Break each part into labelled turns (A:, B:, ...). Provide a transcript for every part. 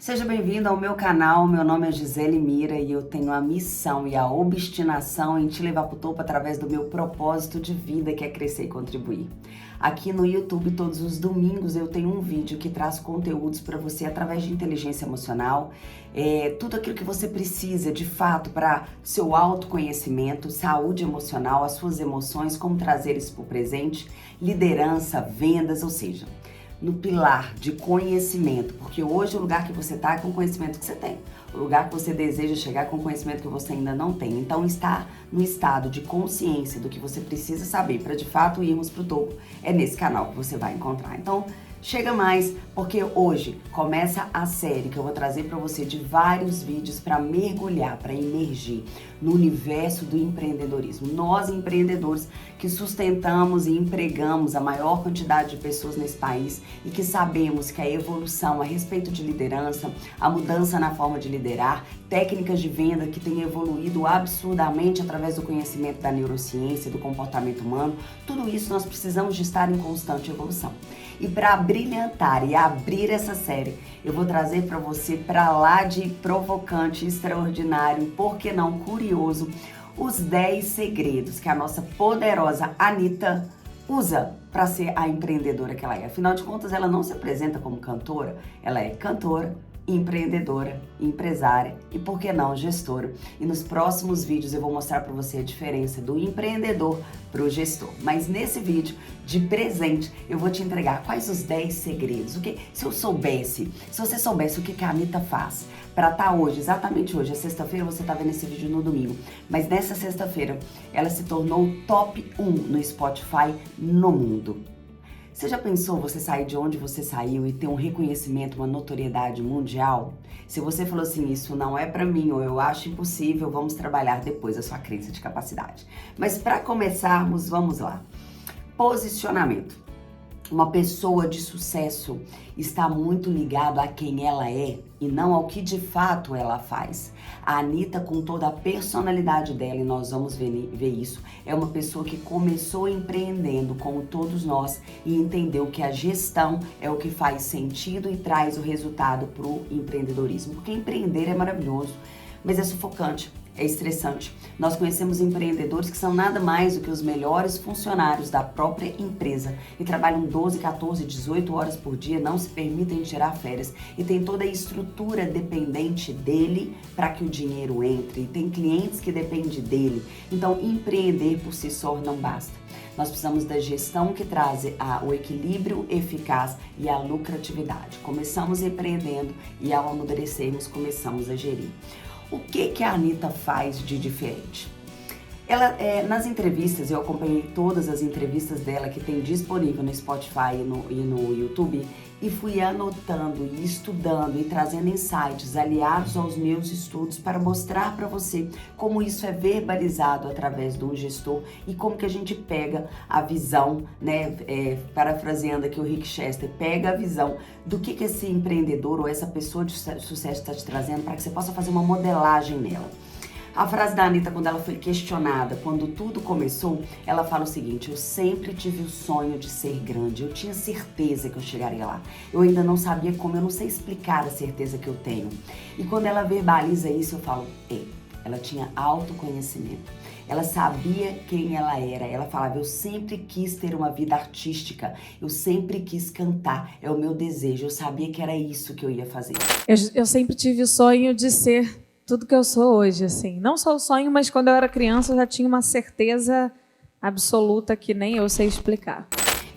A: Seja bem-vindo ao meu canal, meu nome é Gisele Mira e eu tenho a missão e a obstinação em te levar para o topo através do meu propósito de vida, que é crescer e contribuir. Aqui no YouTube, todos os domingos, eu tenho um vídeo que traz conteúdos para você através de inteligência emocional, tudo aquilo que você precisa de fato para seu autoconhecimento, saúde emocional, as suas emoções, como trazer isso para o presente, liderança, vendas, ou seja, no pilar de conhecimento, porque hoje o lugar que você está é com o conhecimento que você tem. O lugar que você deseja chegar é com o conhecimento que você ainda não tem. Então, estar no estado de consciência do que você precisa saber para de fato irmos para o topo, é nesse canal que você vai encontrar. Então, chega mais, porque hoje começa a série que eu vou trazer para você de vários vídeos para mergulhar, para emergir no universo do empreendedorismo. Nós, empreendedores, que sustentamos e empregamos a maior quantidade de pessoas nesse país e que sabemos que a evolução a respeito de liderança, a mudança na forma de liderar, técnicas de venda que têm evoluído absurdamente através do conhecimento da neurociência, do comportamento humano, tudo isso nós precisamos de estar em constante evolução. E para brilhantar e abrir essa série, eu vou trazer para você, para lá de provocante, extraordinário e, por que não, curioso, os 10 segredos que a nossa poderosa Anitta usa para ser a empreendedora que ela é. Afinal de contas, ela não se apresenta como cantora, ela é cantora, empreendedora, empresária e, por que não, gestora. E nos próximos vídeos eu vou mostrar para você a diferença do empreendedor para o gestor. Mas nesse vídeo, de presente, eu vou te entregar quais os 10 segredos. Se você soubesse o que a Anitta faz para estar hoje, exatamente hoje, é sexta-feira, você está vendo esse vídeo no domingo, mas nessa sexta-feira ela se tornou top 1 no Spotify no mundo. Você já pensou você sair de onde você saiu e ter um reconhecimento, uma notoriedade mundial? Se você falou assim, isso não é pra mim ou eu acho impossível, vamos trabalhar depois a sua crença de capacidade. Mas para começarmos, vamos lá. Posicionamento. Uma pessoa de sucesso está muito ligado a quem ela é e não ao que de fato ela faz. A Anitta, com toda a personalidade dela, e nós vamos ver isso, é uma pessoa que começou empreendendo, como todos nós, e entendeu que a gestão é o que faz sentido e traz o resultado para o empreendedorismo. Porque empreender é maravilhoso, mas é sufocante. É estressante. Nós conhecemos empreendedores que são nada mais do que os melhores funcionários da própria empresa e trabalham 12, 14, 18 horas por dia, não se permitem tirar férias e tem toda a estrutura dependente dele para que o dinheiro entre e tem clientes que dependem dele. Então, empreender por si só não basta. Nós precisamos da gestão que traz o equilíbrio eficaz e a lucratividade. Começamos empreendendo e ao amadurecermos, começamos a gerir. O que a Anitta faz de diferente? Ela, nas entrevistas, eu acompanhei todas as entrevistas dela que tem disponível no Spotify e no YouTube e fui anotando e estudando e trazendo insights aliados aos meus estudos para mostrar para você como isso é verbalizado através de um gestor e como que a gente pega a visão, né, parafraseando aqui o Rick Chester, pega a visão do que esse empreendedor ou essa pessoa de sucesso está te trazendo para que você possa fazer uma modelagem nela. A frase da Anitta, quando ela foi questionada, quando tudo começou, ela fala o seguinte: eu sempre tive o sonho de ser grande, eu tinha certeza que eu chegaria lá. Eu ainda não sabia como, eu não sei explicar a certeza que eu tenho. E quando ela verbaliza isso, eu falo, ela tinha autoconhecimento. Ela sabia quem ela era. Ela falava, eu sempre quis ter uma vida artística, eu sempre quis cantar, é o meu desejo, eu sabia que era isso que eu ia fazer.
B: Eu sempre tive o sonho de ser tudo que eu sou hoje, assim. Não só o sonho, mas quando eu era criança eu já tinha uma certeza absoluta que nem eu sei explicar.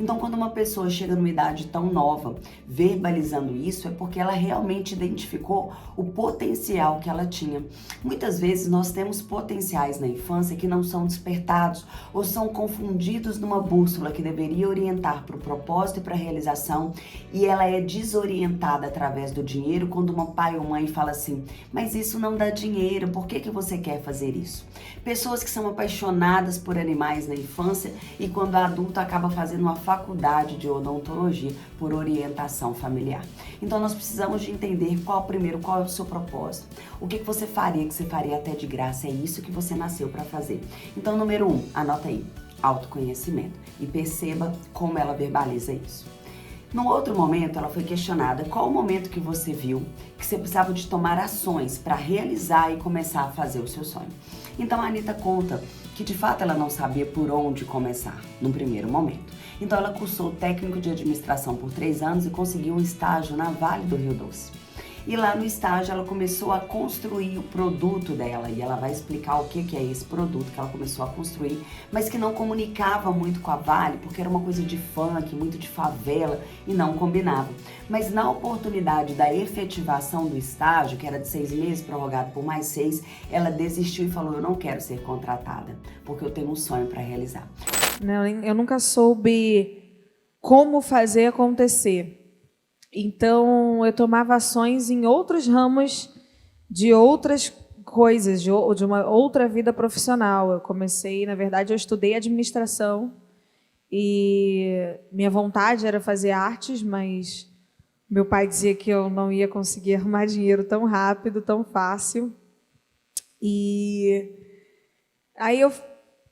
A: Então, quando uma pessoa chega numa idade tão nova, verbalizando isso, é porque ela realmente identificou o potencial que ela tinha. Muitas vezes nós temos potenciais na infância que não são despertados ou são confundidos numa bússola que deveria orientar para o propósito e para a realização, e ela é desorientada através do dinheiro quando uma pai ou mãe fala assim, mas isso não dá dinheiro, por que você quer fazer isso? Pessoas que são apaixonadas por animais na infância e quando adulto acaba fazendo uma faculdade de odontologia por orientação familiar. Então nós precisamos de entender qual é o seu propósito. O que você faria, que você faria até de graça, é isso que você nasceu para fazer. Então, número 1, anota aí, autoconhecimento. E perceba como ela verbaliza isso. Num outro momento, ela foi questionada qual o momento que você viu que você precisava de tomar ações para realizar e começar a fazer o seu sonho. Então a Anitta conta que de fato ela não sabia por onde começar no primeiro momento. Então ela cursou técnico de administração por 3 anos e conseguiu um estágio na Vale do Rio Doce. E lá no estágio ela começou a construir o produto dela, e ela vai explicar o que é esse produto que ela começou a construir, mas que não comunicava muito com a Vale, porque era uma coisa de funk, muito de favela, e não combinava. Mas na oportunidade da efetivação do estágio, que era de 6 meses, prorrogado por mais 6, ela desistiu e falou: eu não quero ser contratada, porque eu tenho um sonho para realizar.
B: Eu nunca soube como fazer acontecer. Então, eu tomava ações em outros ramos de outras coisas, de uma outra vida profissional. Eu comecei, na verdade, eu estudei administração e minha vontade era fazer artes, mas meu pai dizia que eu não ia conseguir arrumar dinheiro tão rápido, tão fácil. E aí eu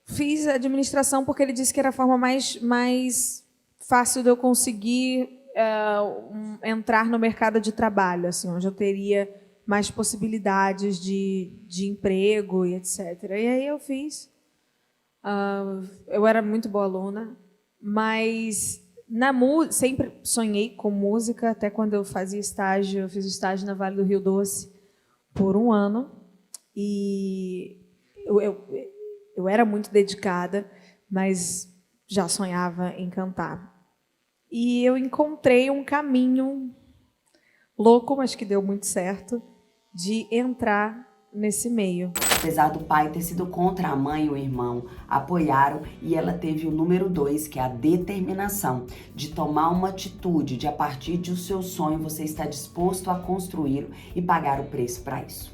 B: fiz administração porque ele disse que era a forma mais fácil de eu conseguir entrar no mercado de trabalho, assim, onde eu teria mais possibilidades de emprego e etc. E aí eu fiz. Eu era muito boa aluna, mas sempre sonhei com música, até quando eu fazia estágio. Eu fiz estágio na Vale do Rio Doce por 1 ano, e eu era muito dedicada, mas já sonhava em cantar. E eu encontrei um caminho louco, mas que deu muito certo, de entrar nesse meio.
A: Apesar do pai ter sido contra, a mãe e o irmão apoiaram, e ela teve o número 2, que é a determinação de tomar uma atitude, de a partir do seu sonho você está disposto a construí-lo e pagar o preço para isso.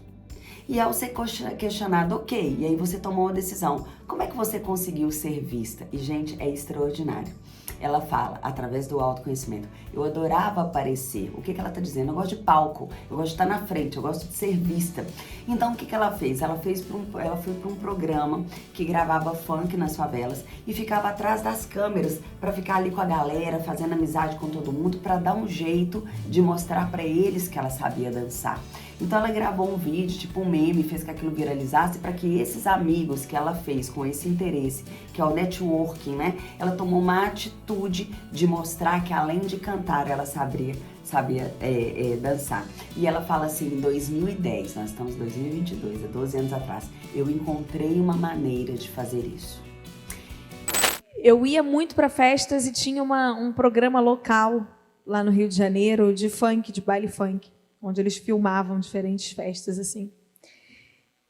A: E ao ser questionado, ok, e aí você tomou uma decisão, como é que você conseguiu ser vista? E, gente, é extraordinário. Ela fala, através do autoconhecimento: eu adorava aparecer. O que ela está dizendo? Eu gosto de palco, eu gosto de estar na frente, eu gosto de ser vista. Então, o que ela fez? Ela foi para um programa que gravava funk nas favelas e ficava atrás das câmeras para ficar ali com a galera, fazendo amizade com todo mundo, para dar um jeito de mostrar para eles que ela sabia dançar. Então ela gravou um vídeo, tipo um meme, fez que aquilo viralizasse, para que esses amigos que ela fez com esse interesse, que é o networking, né? Ela tomou uma atitude de mostrar que, além de cantar, ela sabia dançar. E ela fala assim: em 2010, nós estamos em 2022, há 12 anos atrás, eu encontrei uma maneira de fazer isso.
B: Eu ia muito para festas e tinha um programa local lá no Rio de Janeiro de funk, de baile funk, onde eles filmavam diferentes festas, assim.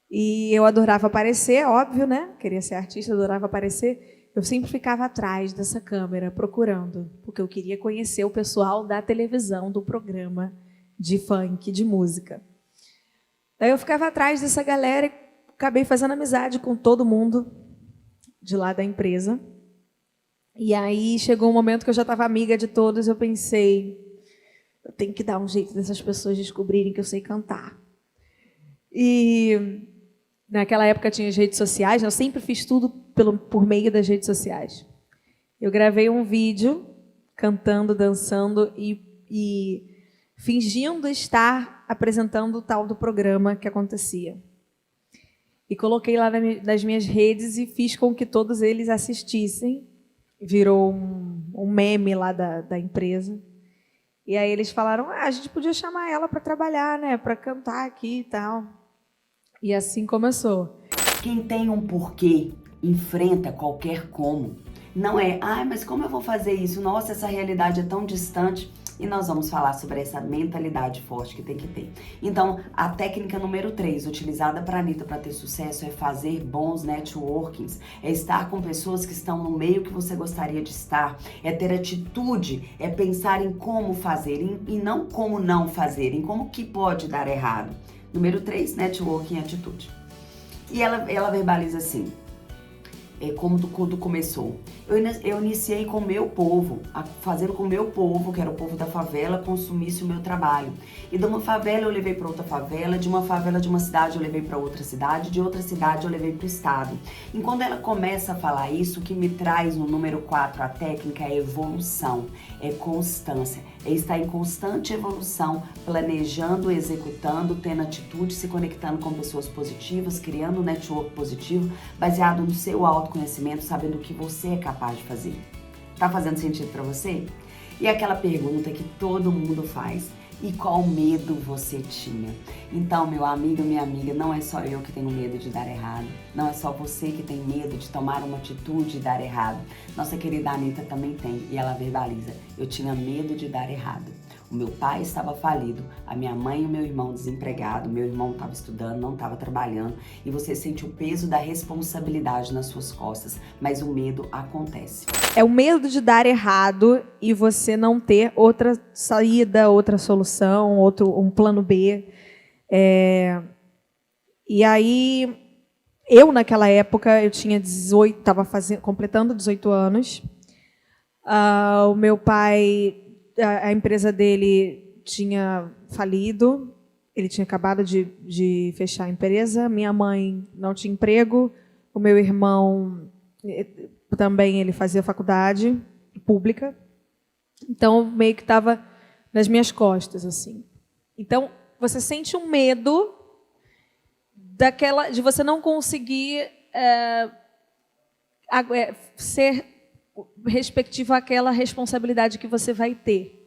B: E eu adorava aparecer, óbvio, né? Queria ser artista, adorava aparecer. Eu sempre ficava atrás dessa câmera, procurando, porque eu queria conhecer o pessoal da televisão, do programa de funk, de música. Daí eu ficava atrás dessa galera e acabei fazendo amizade com todo mundo de lá da empresa. E aí chegou um momento que eu já estava amiga de todos, eu pensei: eu tenho que dar um jeito dessas pessoas descobrirem que eu sei cantar. E naquela época tinha as redes sociais, eu sempre fiz tudo por meio das redes sociais. Eu gravei um vídeo cantando, dançando e fingindo estar apresentando o tal do programa que acontecia. E coloquei lá nas minhas redes e fiz com que todos eles assistissem. Virou um meme lá da empresa. E aí eles falaram: a gente podia chamar ela para trabalhar, né, para cantar aqui e tal. E assim começou.
A: Quem tem um porquê enfrenta qualquer como. Não é: mas como eu vou fazer isso? Nossa, essa realidade é tão distante. E nós vamos falar sobre essa mentalidade forte que tem que ter. Então, a técnica número 3, utilizada para a Anitta para ter sucesso, é fazer bons networkings, é estar com pessoas que estão no meio que você gostaria de estar, é ter atitude, é pensar em como fazer, e não como não fazer, em como que pode dar errado. Número 3, networking e atitude. E ela verbaliza assim: como tudo começou. Eu iniciei com o meu povo, fazendo com o meu povo, que era o povo da favela, consumisse o meu trabalho. E de uma favela eu levei para outra favela, de uma favela de uma cidade eu levei para outra cidade, de outra cidade eu levei para o estado. E quando ela começa a falar isso, o que me traz no número 4, a técnica, é evolução, é constância, é estar em constante evolução, planejando, executando, tendo atitude, se conectando com pessoas positivas, criando um network positivo, baseado no seu autoconhecimento, sabendo o que você é capaz de fazer. Tá fazendo sentido para você? E aquela pergunta que todo mundo faz: e qual medo você tinha? Então, meu amigo, minha amiga, não é só eu que tenho medo de dar errado. Não é só você que tem medo de tomar uma atitude e dar errado. Nossa querida Anitta também tem, e ela verbaliza: eu tinha medo de dar errado. O meu pai estava falido, a minha mãe e o meu irmão desempregado, meu irmão estava estudando, não estava trabalhando, e você sente o peso da responsabilidade nas suas costas, mas o medo acontece.
B: É o medo de dar errado e você não ter outra saída, outra solução, um plano B. E aí, eu naquela época, eu tinha 18, estava completando 18 anos. O meu pai, a empresa dele tinha falido, ele tinha acabado de fechar a empresa, minha mãe não tinha emprego, o meu irmão também ele fazia faculdade pública, então meio que estava nas minhas costas, assim. Então, você sente um medo de você não conseguir ser respectivo àquela responsabilidade que você vai ter.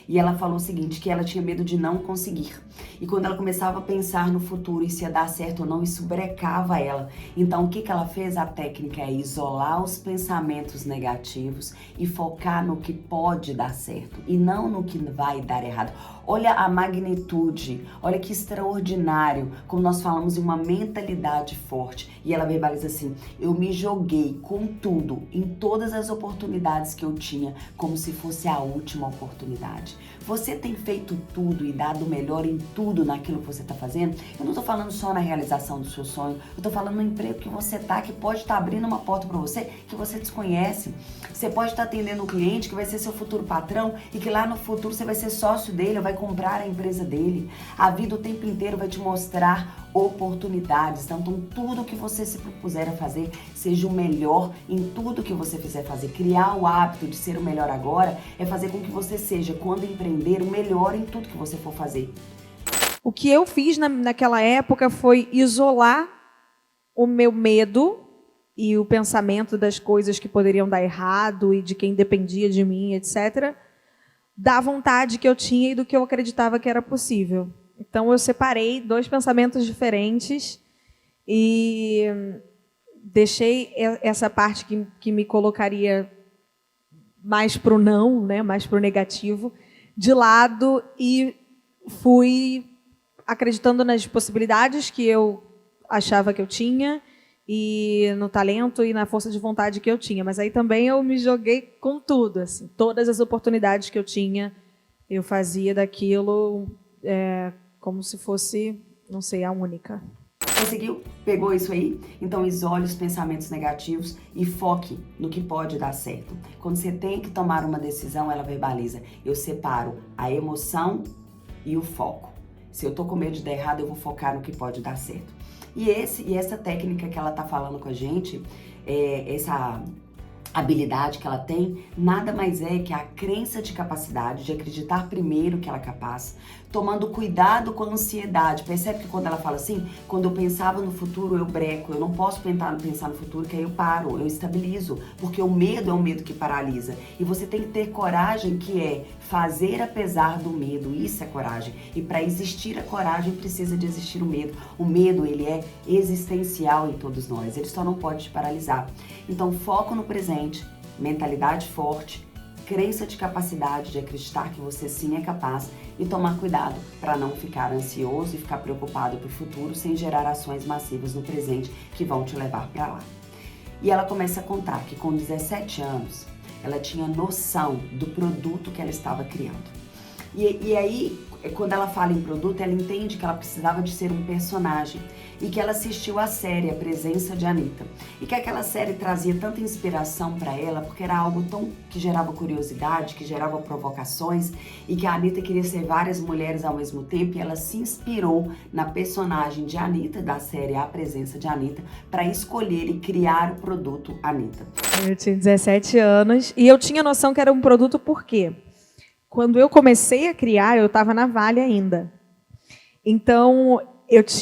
A: E ela falou o seguinte, que ela tinha medo de não conseguir. E quando ela começava a pensar no futuro e se ia dar certo ou não, isso brecava ela. Então, o que ela fez? A técnica é isolar os pensamentos negativos e focar no que pode dar certo e não no que vai dar errado. Olha a magnitude, olha que extraordinário, como nós falamos em uma mentalidade forte. E ela verbaliza assim: eu me joguei com tudo, em todas as oportunidades que eu tinha, como se fosse a última oportunidade. Você tem feito tudo e dado o melhor em tudo naquilo que você está fazendo? Eu não estou falando só na realização do seu sonho, eu estou falando no emprego que você está, que pode estar abrindo uma porta para você que você desconhece. Você pode estar atendendo um cliente que vai ser seu futuro patrão e que lá no futuro você vai ser sócio dele, vai comprar a empresa dele. A vida o tempo inteiro vai te mostrar oportunidades. Então, tudo que você se propuser a fazer, seja o melhor em tudo que você fizer fazer. Criar o hábito de ser o melhor agora é fazer com que você seja, quando empreender, o melhor em tudo que você for fazer.
B: O que eu fiz naquela época foi isolar o meu medo e o pensamento das coisas que poderiam dar errado e de quem dependia de mim, etc., da vontade que eu tinha e do que eu acreditava que era possível. Então, eu separei 2 pensamentos diferentes e deixei essa parte que me colocaria mais para o não, né, mais para o negativo, de lado e fui acreditando nas possibilidades que eu achava que eu tinha e no talento e na força de vontade que eu tinha. Mas aí também eu me joguei com tudo, assim, todas as oportunidades que eu tinha, eu fazia daquilo como se fosse, não sei, a única.
A: Conseguiu? Pegou isso aí? Então isole os pensamentos negativos e foque no que pode dar certo. Quando você tem que tomar uma decisão, ela verbaliza: eu separo a emoção e o foco. Se eu tô com medo de dar errado, eu vou focar no que pode dar certo. E essa técnica que ela tá falando com a gente, essa habilidade que ela tem, nada mais é que a crença de capacidade, de acreditar primeiro que ela é capaz, tomando cuidado com a ansiedade. Percebe que quando ela fala assim, quando eu pensava no futuro, eu breco, eu não posso pensar no futuro, que aí eu paro, eu estabilizo, porque o medo é um medo que paralisa. E você tem que ter coragem, que é fazer apesar do medo, isso é coragem. E para existir a coragem, precisa de existir o medo. O medo, ele é existencial em todos nós, ele só não pode te paralisar. Então, foco no presente, mentalidade forte, crença de capacidade, de acreditar que você sim é capaz e tomar cuidado para não ficar ansioso e ficar preocupado para o futuro sem gerar ações massivas no presente que vão te levar para lá. E ela começa a contar que com 17 anos ela tinha noção do produto que ela estava criando. E aí quando ela fala em produto, ela entende que ela precisava de ser um personagem e que ela assistiu a série A Presença de Anitta e que aquela série trazia tanta inspiração para ela porque era algo tão que gerava curiosidade, que gerava provocações e que a Anitta queria ser várias mulheres ao mesmo tempo e ela se inspirou na personagem de Anitta da série A Presença de Anitta para escolher e criar o produto Anitta.
B: Eu tinha 17 anos e eu tinha noção que era um produto por quê? Quando eu comecei a criar, eu estava na Vale ainda. Então,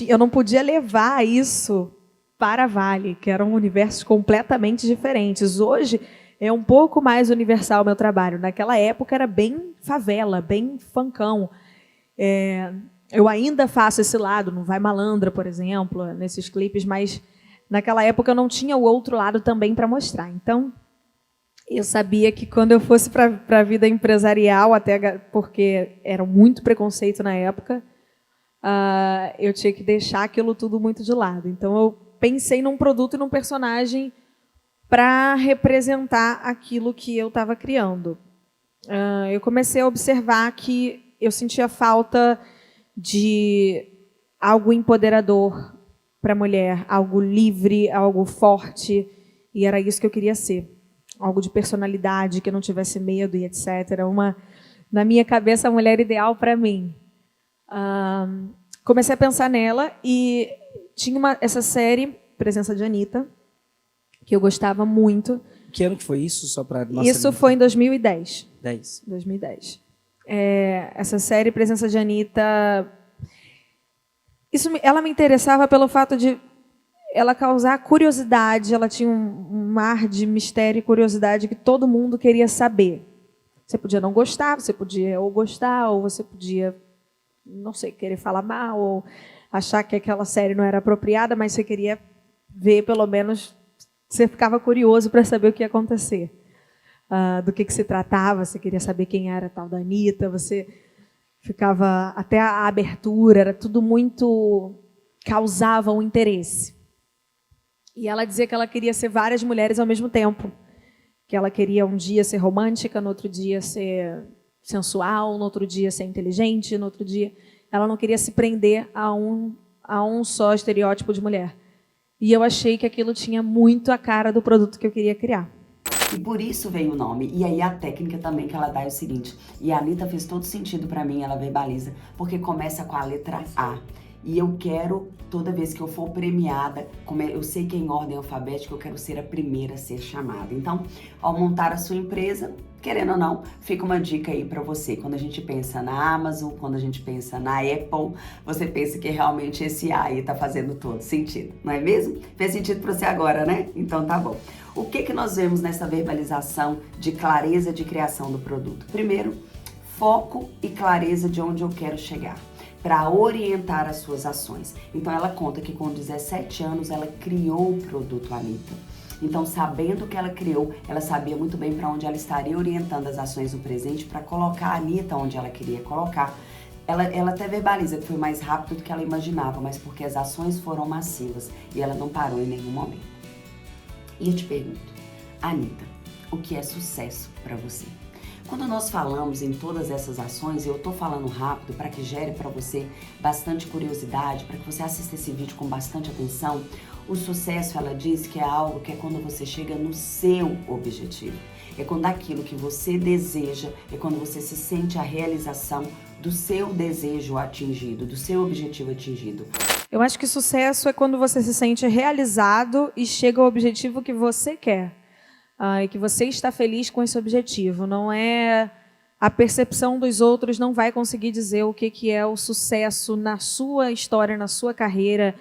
B: eu não podia levar isso para a Vale, que eram universos completamente diferentes. Hoje é um pouco mais universal o meu trabalho. Naquela época era bem favela, bem funkão. Eu ainda faço esse lado, no Vai Malandra, por exemplo, nesses clipes, mas naquela época eu não tinha o outro lado também para mostrar. Então, eu sabia que quando eu fosse para a vida empresarial, até porque era muito preconceito na época, eu tinha que deixar aquilo tudo muito de lado. Então, eu pensei num produto e num personagem para representar aquilo que eu estava criando. Eu comecei a observar que eu sentia falta de algo empoderador para a mulher, algo livre, algo forte, e era isso que eu queria ser. Algo de personalidade, que eu não tivesse medo e etc. Na minha cabeça, a mulher ideal para mim. Comecei a pensar nela e tinha essa série, Presença de Anitta, que eu gostava muito.
C: Que ano que foi isso? Só para
B: Isso foi em 2010.
C: 2010.
B: Essa série, Presença de Anitta, ela me interessava pelo fato de ela causar curiosidade, ela tinha um mar de mistério e curiosidade que todo mundo queria saber. Você podia não gostar, você podia ou gostar, ou você podia, não sei, querer falar mal, ou achar que aquela série não era apropriada, mas você queria ver, pelo menos, você ficava curioso para saber o que ia acontecer. Do que se tratava, você queria saber quem era a tal da Anitta, você ficava, até a abertura, era tudo muito, causava um interesse. E ela dizia que ela queria ser várias mulheres ao mesmo tempo. Que ela queria um dia ser romântica, no outro dia ser sensual, no outro dia ser inteligente, no outro dia... Ela não queria se prender a um só estereótipo de mulher. E eu achei que aquilo tinha muito a cara do produto que eu queria criar.
A: E por isso veio o nome. E aí a técnica também que ela dá é o seguinte. E a Anitta fez todo sentido pra mim, ela verbaliza, porque começa com a letra A. E eu quero, toda vez que eu for premiada, eu sei que é em ordem alfabética, eu quero ser a primeira a ser chamada. Então, ao montar a sua empresa, querendo ou não, fica uma dica aí pra você. Quando a gente pensa na Amazon, quando a gente pensa na Apple, você pensa que realmente esse A aí tá fazendo todo sentido, não é mesmo? Fez sentido pra você agora, né? Então tá bom. O que nós vemos nessa verbalização de clareza de criação do produto? Primeiro, foco e clareza de onde eu quero chegar, para orientar as suas ações. Então ela conta que com 17 anos ela criou o produto Anitta. Então, sabendo o que ela criou, ela sabia muito bem para onde ela estaria orientando as ações no presente para colocar a Anitta onde ela queria colocar. Ela até verbaliza que foi mais rápido do que ela imaginava, mas porque as ações foram massivas e ela não parou em nenhum momento. E eu te pergunto, Anitta, o que é sucesso para você? Quando nós falamos em todas essas ações, eu tô falando rápido para que gere para você bastante curiosidade, para que você assista esse vídeo com bastante atenção. O sucesso, ela diz que é algo que é quando você chega no seu objetivo. É quando aquilo que você deseja, é quando você se sente a realização do seu desejo atingido, do seu objetivo atingido.
B: Eu acho que sucesso é quando você se sente realizado e chega ao objetivo que você quer. E que você está feliz com esse objetivo. Não é a percepção dos outros, não vai conseguir dizer o que é o sucesso na sua história, na sua carreira,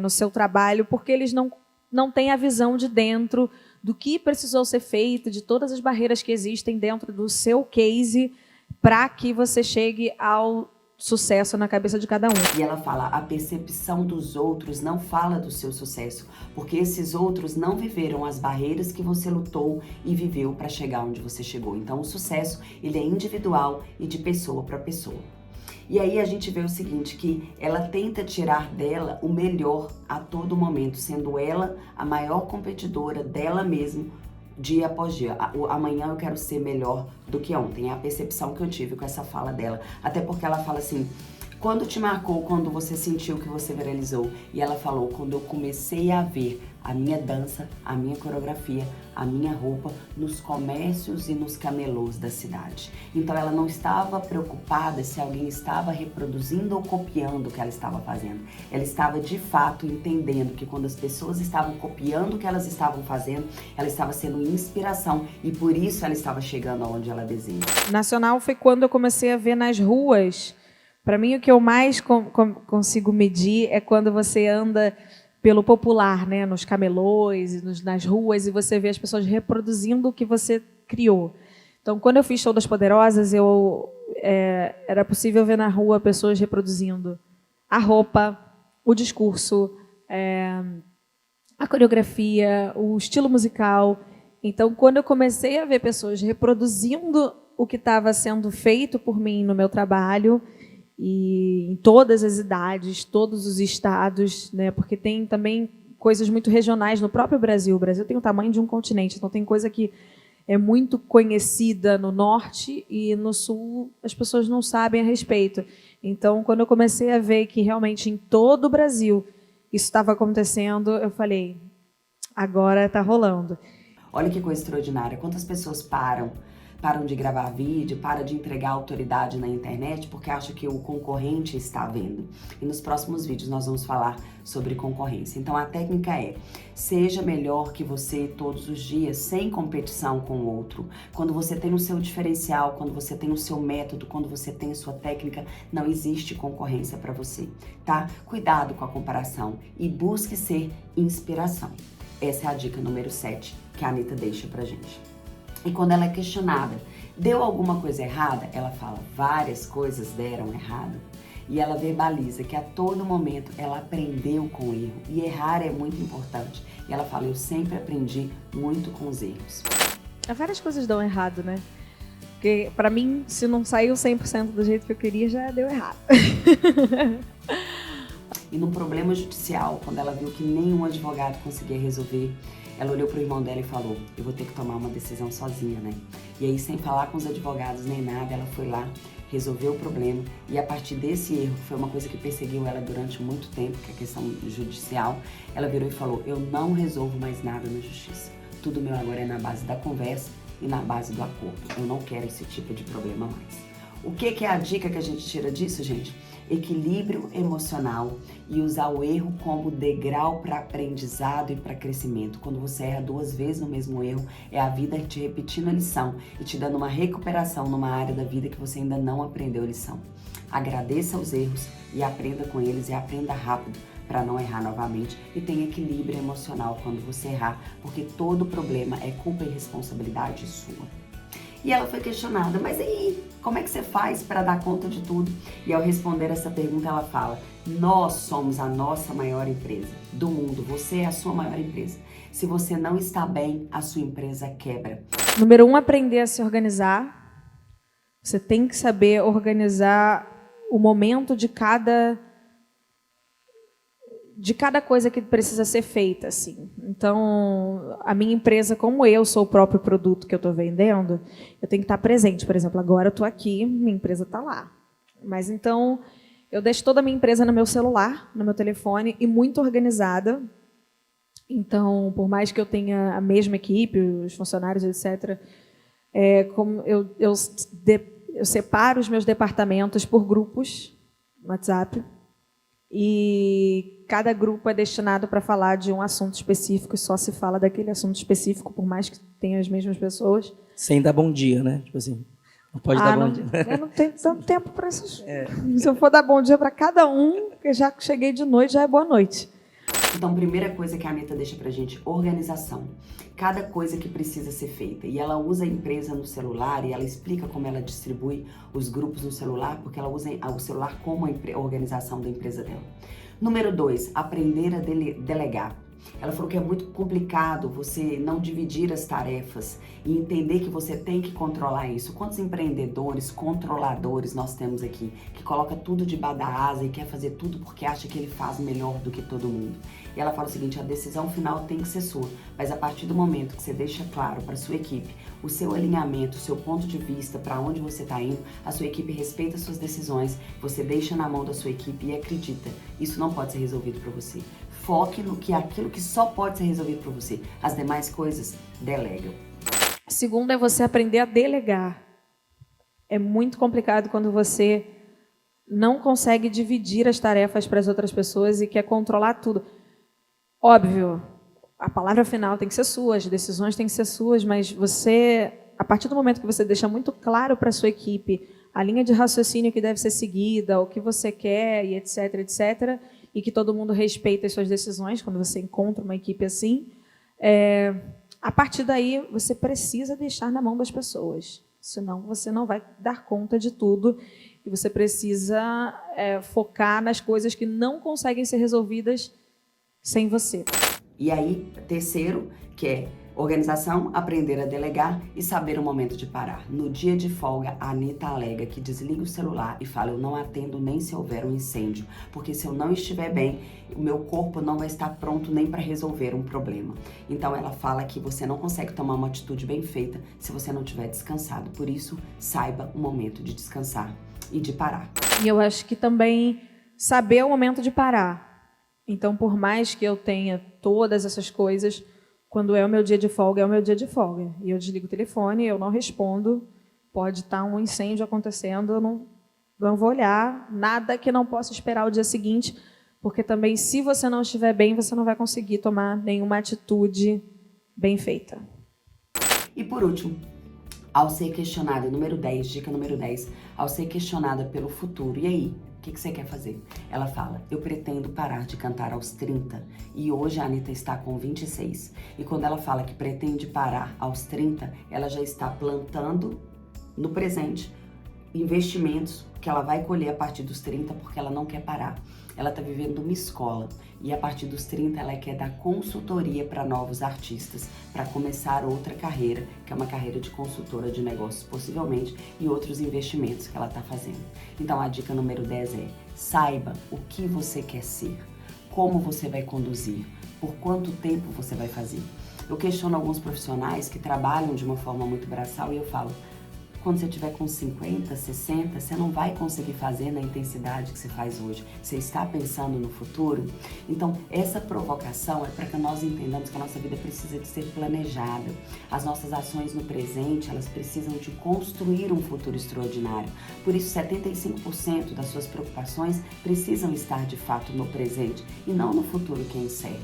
B: no seu trabalho, porque eles não têm a visão de dentro do que precisou ser feito, de todas as barreiras que existem dentro do seu case para que você chegue ao sucesso na cabeça de cada um.
A: E ela fala, a percepção dos outros não fala do seu sucesso, porque esses outros não viveram as barreiras que você lutou e viveu para chegar onde você chegou. Então o sucesso, ele é individual e de pessoa para pessoa. E aí a gente vê o seguinte, que ela tenta tirar dela o melhor a todo momento, sendo ela a maior competidora dela mesma dia após dia. Amanhã eu quero ser melhor do que ontem. É a percepção que eu tive com essa fala dela. Até porque ela fala assim, quando te marcou, quando você sentiu que você viralizou? E ela falou, quando eu comecei a ver a minha dança, a minha coreografia, a minha roupa nos comércios e nos camelôs da cidade. Então ela não estava preocupada se alguém estava reproduzindo ou copiando o que ela estava fazendo. Ela estava de fato entendendo que quando as pessoas estavam copiando o que elas estavam fazendo, ela estava sendo inspiração e por isso ela estava chegando aonde ela deseja.
B: Nacional foi quando eu comecei a ver nas ruas. Para mim, o que eu mais consigo medir é quando você anda pelo popular, né, nos camelôs, nas ruas, e você vê as pessoas reproduzindo o que você criou. Então, quando eu fiz Show das Poderosas, era possível ver na rua pessoas reproduzindo a roupa, o discurso, a coreografia, o estilo musical. Então, quando eu comecei a ver pessoas reproduzindo o que estava sendo feito por mim no meu trabalho, e em todas as idades, todos os estados, né? Porque tem também coisas muito regionais no próprio Brasil. O Brasil tem o tamanho de um continente, então tem coisa que é muito conhecida no norte e no sul as pessoas não sabem a respeito. Então, quando eu comecei a ver que realmente em todo o Brasil isso estava acontecendo, eu falei, agora está rolando.
A: Olha que coisa extraordinária, quantas pessoas param de gravar vídeo, param de entregar autoridade na internet porque acham que o concorrente está vendo. E nos próximos vídeos nós vamos falar sobre concorrência. Então a técnica é, seja melhor que você todos os dias, sem competição com o outro. Quando você tem o seu diferencial, quando você tem o seu método, quando você tem a sua técnica, não existe concorrência para você, tá? Cuidado com a comparação e busque ser inspiração. Essa é a dica número 7 que a Anitta deixa pra gente. E quando ela é questionada, deu alguma coisa errada? Ela fala, várias coisas deram errado. E ela verbaliza que a todo momento ela aprendeu com o erro. E errar é muito importante. E ela fala, eu sempre aprendi muito com os erros.
B: Várias coisas dão errado, né? Porque, pra mim, se não saiu 100% do jeito que eu queria, já deu errado.
A: E num problema judicial, quando ela viu que nenhum advogado conseguia resolver, ela olhou pro irmão dela e falou, eu vou ter que tomar uma decisão sozinha, né? E aí, sem falar com os advogados nem nada, ela foi lá, resolveu o problema. E a partir desse erro, que foi uma coisa que perseguiu ela durante muito tempo, que é a questão judicial, ela virou e falou, eu não resolvo mais nada na justiça. Tudo meu agora é na base da conversa e na base do acordo. Eu não quero esse tipo de problema mais. O que é a dica que a gente tira disso, gente? Equilíbrio emocional e usar o erro como degrau para aprendizado e para crescimento. Quando você erra 2 vezes no mesmo erro, é a vida te repetindo a lição e te dando uma recuperação numa área da vida que você ainda não aprendeu a lição. Agradeça os erros e aprenda com eles e aprenda rápido para não errar novamente e tenha equilíbrio emocional quando você errar, porque todo problema é culpa e responsabilidade sua. E ela foi questionada, mas aí, como é que você faz para dar conta de tudo? E ao responder essa pergunta, ela fala, nós somos a nossa maior empresa do mundo, você é a sua maior empresa. Se você não está bem, a sua empresa quebra.
B: Número 1, aprender a se organizar. Você tem que saber organizar o momento de cada coisa que precisa ser feita, assim. Então, a minha empresa, como eu sou o próprio produto que eu estou vendendo, eu tenho que estar presente. Por exemplo, agora eu estou aqui, minha empresa está lá. Mas então, eu deixo toda a minha empresa no meu celular, no meu telefone, e muito organizada. Então, por mais que eu tenha a mesma equipe, os funcionários, etc., como eu separo os meus departamentos por grupos no WhatsApp, e cada grupo é destinado para falar de um assunto específico e só se fala daquele assunto específico, por mais que tenha as mesmas pessoas.
C: Sem dar bom dia, né? Tipo assim, não pode dar bom dia.
B: Eu não tenho tanto tempo para isso. Se eu for dar bom dia para cada um, eu já cheguei de noite, já é boa noite.
A: Então, primeira coisa que a Anitta deixa pra gente, organização. Cada coisa que precisa ser feita. E ela usa a empresa no celular e ela explica como ela distribui os grupos no celular, porque ela usa o celular como a organização da empresa dela. Número 2, aprender a delegar. Ela falou que é muito complicado você não dividir as tarefas e entender que você tem que controlar isso. Quantos empreendedores, controladores nós temos aqui, que coloca tudo debaixo da asa e quer fazer tudo porque acha que ele faz melhor do que todo mundo? E ela fala o seguinte, a decisão final tem que ser sua, mas a partir do momento que você deixa claro para sua equipe o seu alinhamento, o seu ponto de vista, para onde você está indo, a sua equipe respeita suas decisões, você deixa na mão da sua equipe e acredita, isso não pode ser resolvido para você. Foque no que aquilo que só pode ser resolvido para você. As demais coisas, delega.
B: Segundo é você aprender a delegar. É muito complicado quando você não consegue dividir as tarefas para as outras pessoas e quer controlar tudo. Óbvio, a palavra final tem que ser sua, as decisões têm que ser suas, mas você, a partir do momento que você deixa muito claro para a sua equipe a linha de raciocínio que deve ser seguida, o que você quer e etc, etc, e que todo mundo respeita as suas decisões, quando você encontra uma equipe assim, a partir daí você precisa deixar na mão das pessoas, senão você não vai dar conta de tudo e você precisa focar nas coisas que não conseguem ser resolvidas sem você.
A: E aí, terceiro, que é organização, aprender a delegar e saber o momento de parar. No dia de folga, a Anitta alega que desliga o celular e fala, eu não atendo nem se houver um incêndio, porque se eu não estiver bem, o meu corpo não vai estar pronto nem para resolver um problema. Então ela fala que você não consegue tomar uma atitude bem feita se você não estiver descansado. Por isso, saiba o momento de descansar e de parar.
B: E eu acho que também saber o momento de parar. Então, por mais que eu tenha todas essas coisas, quando é o meu dia de folga, é o meu dia de folga. E eu desligo o telefone, eu não respondo, pode estar um incêndio acontecendo, eu não vou olhar, nada que não possa esperar o dia seguinte, porque também, se você não estiver bem, você não vai conseguir tomar nenhuma atitude bem feita.
A: E por último, ao ser questionada, número 10, dica número 10, ao ser questionada pelo futuro, e aí? O que você quer fazer? Ela fala, eu pretendo parar de cantar aos 30 e hoje a Anitta está com 26. E quando ela fala que pretende parar aos 30, ela já está plantando no presente investimentos que ela vai colher a partir dos 30 porque ela não quer parar. Ela está vivendo uma escola e a partir dos 30 ela quer dar consultoria para novos artistas, para começar outra carreira, que é uma carreira de consultora de negócios possivelmente, e outros investimentos que ela está fazendo. Então a dica número 10 é, saiba o que você quer ser, como você vai conduzir, por quanto tempo você vai fazer. Eu questiono alguns profissionais que trabalham de uma forma muito braçal e eu falo, quando você tiver com 50, 60, você não vai conseguir fazer na intensidade que você faz hoje. Você está pensando no futuro? Então, essa provocação é para que nós entendamos que a nossa vida precisa de ser planejada. As nossas ações no presente, elas precisam de construir um futuro extraordinário. Por isso, 75% das suas preocupações precisam estar, de fato, no presente e não no futuro que é incerto.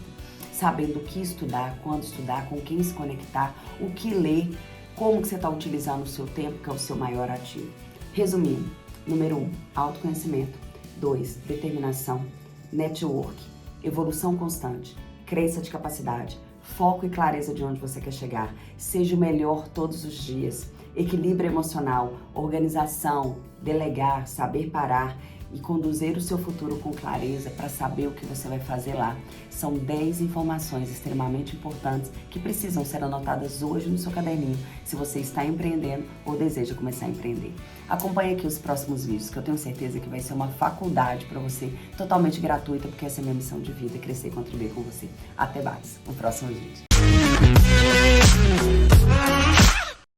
A: Sabendo o que estudar, quando estudar, com quem se conectar, o que ler, como que você está utilizando o seu tempo, que é o seu maior ativo. Resumindo, número 1, autoconhecimento. 2, determinação, network, evolução constante, crença de capacidade, foco e clareza de onde você quer chegar. Seja o melhor todos os dias. Equilíbrio emocional, organização, delegar, saber parar e conduzir o seu futuro com clareza para saber o que você vai fazer lá. São 10 informações extremamente importantes que precisam ser anotadas hoje no seu caderninho, se você está empreendendo ou deseja começar a empreender. Acompanhe aqui os próximos vídeos, que eu tenho certeza que vai ser uma faculdade para você, totalmente gratuita, porque essa é a minha missão de vida, crescer e contribuir com você. Até mais, no próximo vídeo.